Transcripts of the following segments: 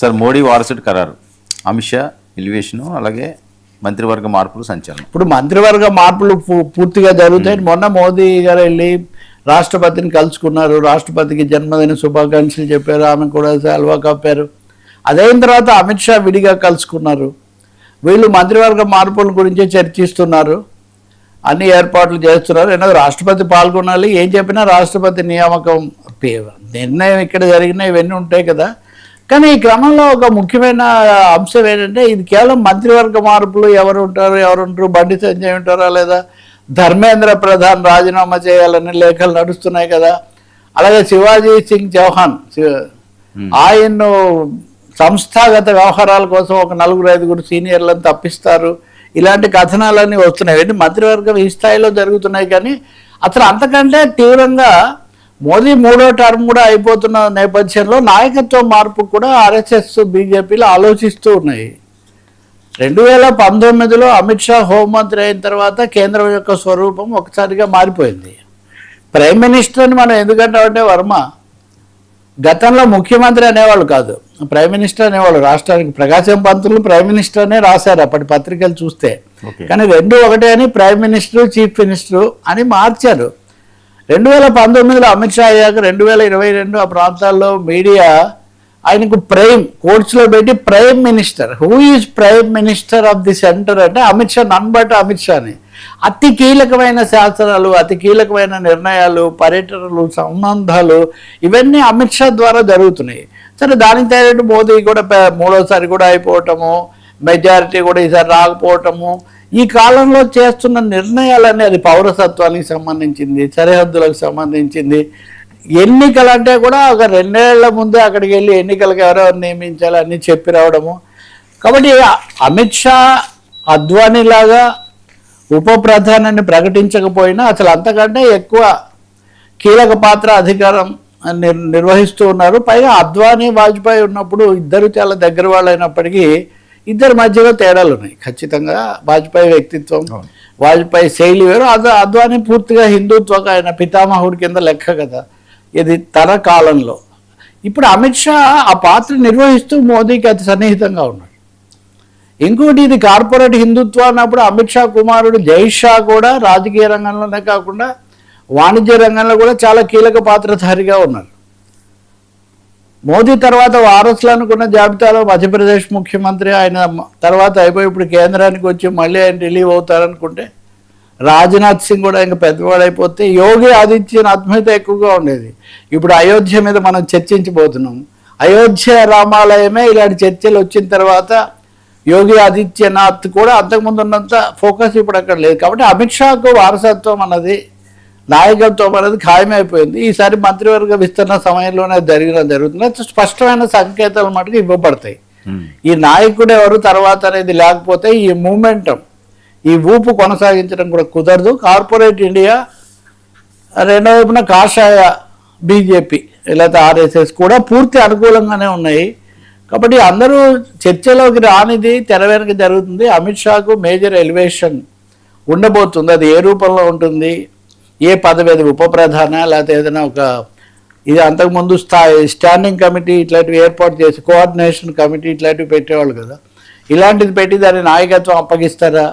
Sir Modi వారసుడు ఖరారు, Amit Shah elevation, అలాగే మంత్రివర్గ మార్పులు సంచలనం. ఇప్పుడు మంత్రివర్గ మార్పులు పూర్తిగా జరుగుతాయి. మొన్న మోదీ గారు వెళ్ళి రాష్ట్రపతిని కలుసుకున్నారు, రాష్ట్రపతికి జన్మదిన శుభాకాంక్షలు చెప్పారు, ఆమె కూడా సెలవు కప్పారు. అదైన తర్వాత అమిత్ షా విడిగా కలుసుకున్నారు. వీళ్ళు మంత్రివర్గ మార్పుల గురించే చర్చిస్తున్నారు, అన్ని ఏర్పాట్లు చేస్తున్నారు. ఏదో రాష్ట్రపతి పాల్గొనాలి, ఏం చెప్పినా రాష్ట్రపతి నియామకం నిర్ణయం ఇక్కడ జరిగినా ఇవన్నీ ఉంటాయి కదా. కానీ ఈ క్రమంలో ఒక ముఖ్యమైన అంశం ఏంటంటే ఇది కేవలం మంత్రివర్గ మార్పులు, ఎవరు ఉంటారు, బండి సంజయ్ ఉంటారా లేదా, ధర్మేంద్ర ప్రధాన్ రాజీనామా చేయాలని లేఖలు నడుస్తున్నాయి కదా. అలాగే శివాజీ సింగ్ చౌహాన్ ఆయన్ను సంస్థాగత వ్యవహారాల కోసం ఒక 4-5 సీనియర్లను తప్పిస్తారు, ఇలాంటి కథనాలన్నీ వస్తున్నాయి. మంత్రివర్గం ఈ స్థాయిలో జరుగుతున్నాయి. కానీ అసలు అంతకంటే తీవ్రంగా మోదీ 3వ టర్మ్ కూడా అయిపోతున్న నేపథ్యంలో నాయకత్వ మార్పు కూడా ఆర్ఎస్ఎస్ బీజేపీలు ఆలోచిస్తూ ఉన్నాయి. 2019లో అమిత్ షా హోంమంత్రి అయిన తర్వాత కేంద్రం యొక్క స్వరూపం ఒకసారిగా మారిపోయింది. ప్రైమ్ మినిస్టర్ అని మనం ఎందుకంటామంటే వర్మ, గతంలో ముఖ్యమంత్రి అనేవాళ్ళు కాదు, ప్రైమ్ మినిస్టర్ అనేవాళ్ళు. రాష్ట్రానికి ప్రకాశం పంతులు ప్రైమ్ మినిస్టర్ అనే రాశారు అప్పటి పత్రికలు చూస్తే. కానీ 2 ఒకటే అని ప్రైమ్ మినిస్టర్, చీఫ్ మినిస్టర్ అని మార్చారు. 2019లో అమిత్ షా అయ్యాక 2022 ఆ ప్రాంతాల్లో మీడియా ఆయనకు ప్రైమ్ కోర్ట్స్లో పెట్టి prime minister, who is prime minister of the centre అంటే అమిత్ షా, నన్ బట్ అమిత్ షాని. అతి కీలకమైన శాసనాలు, అతి కీలకమైన నిర్ణయాలు, పర్యటనలు, సంబంధాలు ఇవన్నీ అమిత్ షా ద్వారా జరుగుతున్నాయి. సరే, దానికి తగ్గట్టు మోదీ కూడా 3వసారి కూడా అయిపోవటము, మెజారిటీ కూడా ఈసారి రాకపోవటము, ఈ కాలంలో చేస్తున్న నిర్ణయాలన్నీ అది పౌరసత్వానికి సంబంధించింది, సరిహద్దులకు సంబంధించింది. ఎన్నికలు అంటే కూడా ఒక 2 ఏళ్ల ముందే అక్కడికి వెళ్ళి ఎన్నికలకు ఎవరెవరు నియమించాలి అన్నీ చెప్పి రావడము. కాబట్టి అమిత్ షా అద్వానీలాగా ఉప ప్రధానాన్ని ప్రకటించకపోయినా అసలు అంతకంటే ఎక్కువ కీలక పాత్ర, అధికారం నిర్వహిస్తూ ఉన్నారు. పైగా అద్వానీ, వాజ్పేయి ఉన్నప్పుడు ఇద్దరు చాలా దగ్గర వాళ్ళు అయినప్పటికీ ఇద్దరి మధ్యలో తేడాలు ఉన్నాయి ఖచ్చితంగా. వాజ్పేయి వ్యక్తిత్వం, వాజ్పేయి శైలి వేరు, అద్వానీ పూర్తిగా హిందుత్వక ఆయన పితామహుడి కింద లెక్క కదా ఇది తన కాలంలో. ఇప్పుడు అమిత్ షా ఆ పాత్ర నిర్వహిస్తూ మోదీకి అతి సన్నిహితంగా ఉన్నాడు. ఇంకోటి, ఇది కార్పొరేట్ హిందుత్వం అన్నప్పుడు అమిత్ షా కుమారుడు జై షా కూడా రాజకీయ రంగంలోనే కాకుండా వాణిజ్య రంగంలో కూడా చాలా కీలక పాత్రధారిగా ఉన్నారు. మోదీ తర్వాత వారసులు అనుకున్న జాబితాలో మధ్యప్రదేశ్ ముఖ్యమంత్రి ఆయన తర్వాత అయిపోయి ఇప్పుడు కేంద్రానికి వచ్చి మళ్ళీ ఆయన రిలీవ్ అవుతారనుకుంటే రాజ్నాథ్ సింగ్ కూడా ఇంకా పెద్దవాడైపోతే యోగి ఆదిత్యనాథ్ మీద ఎక్కువగా ఉండేది. ఇప్పుడు అయోధ్య మీద మనం చర్చించబోతున్నాం. అయోధ్య రామాలయమే ఇలాంటి చర్చలు వచ్చిన తర్వాత యోగి ఆదిత్యనాథ్ కూడా అంతకుముందు ఉన్నంత ఫోకస్ ఇప్పుడు అక్కడ లేదు. కాబట్టి అమిత్ షాకు వారసత్వం అన్నది, నాయకత్వం అనేది ఖాయమైపోయింది. ఈసారి మంత్రివర్గ విస్తరణ సమయంలోనే జరుగుతుంది. స్పష్టమైన సంకేతాలు మటుకు ఇవ్వబడతాయి. ఈ నాయకుడు ఎవరు తర్వాత అనేది లేకపోతే ఈ మూమెంటం, ఈ ఊపు కొనసాగించడం కూడా కుదరదు. కార్పొరేట్ ఇండియా, రెండో వైపున కాషాయ బీజేపీ లేకపోతే ఆర్ఎస్ఎస్ కూడా పూర్తి అనుకూలంగానే ఉన్నాయి. కాబట్టి అందరూ చర్చలోకి రానిది తెర వెనుక జరుగుతుంది. అమిత్ షాకు మేజర్ ఎలివేషన్ ఉండబోతుంది. అది ఏ రూపంలో ఉంటుంది, ఏ పదవి, అది ఉప ప్రధాన లేకపోతే ఏదైనా ఒక, ఇది అంతకుముందు స్టాండింగ్ కమిటీ ఇట్లాంటివి ఏర్పాటు చేసి కోఆర్డినేషన్ కమిటీ ఇట్లాంటివి పెట్టేవాళ్ళు కదా, ఇలాంటిది పెట్టి దాని నాయకత్వం అప్పగిస్తారా?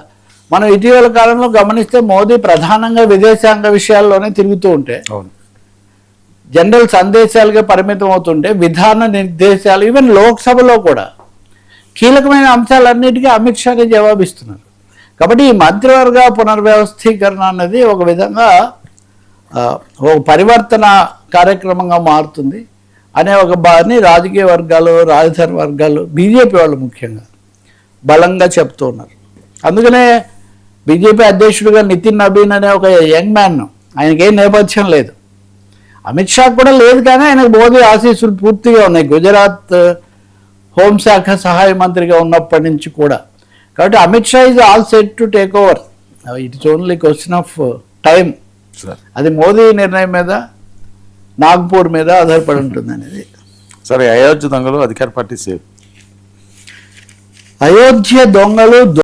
మనం ఇటీవల కాలంలో గమనిస్తే మోదీ ప్రధానంగా విదేశాంగ విషయాల్లోనే తిరుగుతూ ఉంటే, జనరల్ సందేశాలుగా పరిమితం అవుతుంటే విధాన నిర్దేశాలు, ఈవెన్ లోక్సభలో కూడా కీలకమైన అంశాలన్నిటికీ అమిత్ షాకి జవాబిస్తున్నారు. కాబట్టి ఈ మంత్రివర్గ పునర్వ్యవస్థీకరణ అన్నది ఒక విధంగా ఒక పరివర్తన కార్యక్రమంగా మారుతుంది అనే ఒక బాని రాజకీయ వర్గాలు, రాజధాని వర్గాలు, బీజేపీ వాళ్ళు ముఖ్యంగా బలంగా చెప్తూ ఉన్నారు. అందుకనే బీజేపీ అధ్యక్షుడిగా నితిన్ నబీన్ అనే ఒక యంగ్ మ్యాన్, ఆయనకేం నేపథ్యం లేదు, అమిత్ షా కూడా లేదు, కానీ ఆయనకు మోదీ ఆశీస్సులు పూర్తిగా ఉన్నాయి. గుజరాత్ హోంశాఖ సహాయ మంత్రిగా ఉన్నప్పటి నుంచి కూడా. కాబట్టి Amit Shah is all set to take over. It's only question of time. అది మోదీ నిర్ణయం మీద, నాగ్పూర్ మీద ఆధారపడి ఉంటుంది అనేది. సరే, అయోధ్య దొంగలు అధికార పార్టీ సేఫ్. అయోధ్య దొంగలు